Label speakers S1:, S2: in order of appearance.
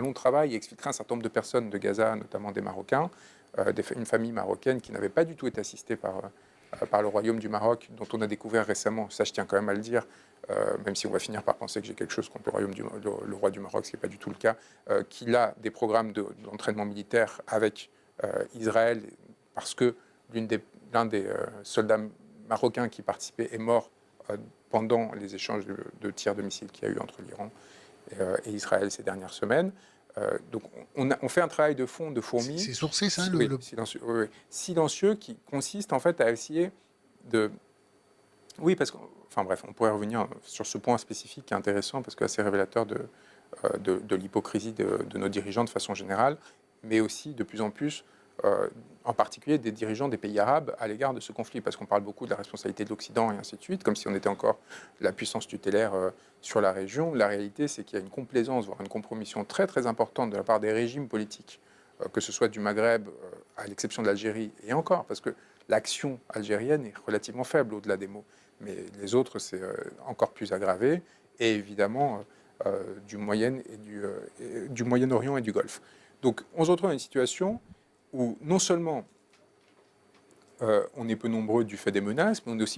S1: long travail et exfiltré un certain nombre de personnes de Gaza, notamment des Marocains, une famille marocaine qui n'avait pas du tout été assistée par le Royaume du Maroc, dont on a découvert récemment, ça je tiens quand même à le dire, même si on va finir par penser que j'ai quelque chose contre le roi du Maroc, ce qui n'est pas du tout le cas, qu'il a des programmes d'entraînement militaire avec Israël, parce que l'un des soldats marocains qui participait est mort pendant les échanges de tirs de missiles qu'il y a eu entre l'Iran et Israël ces dernières semaines. Donc on fait un travail de fond, de fourmi.
S2: C'est sourcé, ça
S1: Oui, silencieux, oui, silencieux, qui consiste en fait à essayer de... Oui, parce que... Enfin bref, on pourrait revenir sur ce point spécifique qui est intéressant, parce que c'est révélateur de l'hypocrisie de nos dirigeants de façon générale, mais aussi de plus en plus, en particulier des dirigeants des pays arabes à l'égard de ce conflit, parce qu'on parle beaucoup de la responsabilité de l'Occident et ainsi de suite, comme si on était encore la puissance tutélaire sur la région. La réalité, c'est qu'il y a une complaisance, voire une compromission très très importante de la part des régimes politiques, que ce soit du Maghreb, à l'exception de l'Algérie, et encore, parce que l'action algérienne est relativement faible au-delà des mots, mais les autres, c'est encore plus aggravé, et évidemment du Moyen-Orient et du Golfe. Donc on se retrouve dans une situation où non seulement on est peu nombreux du fait des menaces, mais on est aussi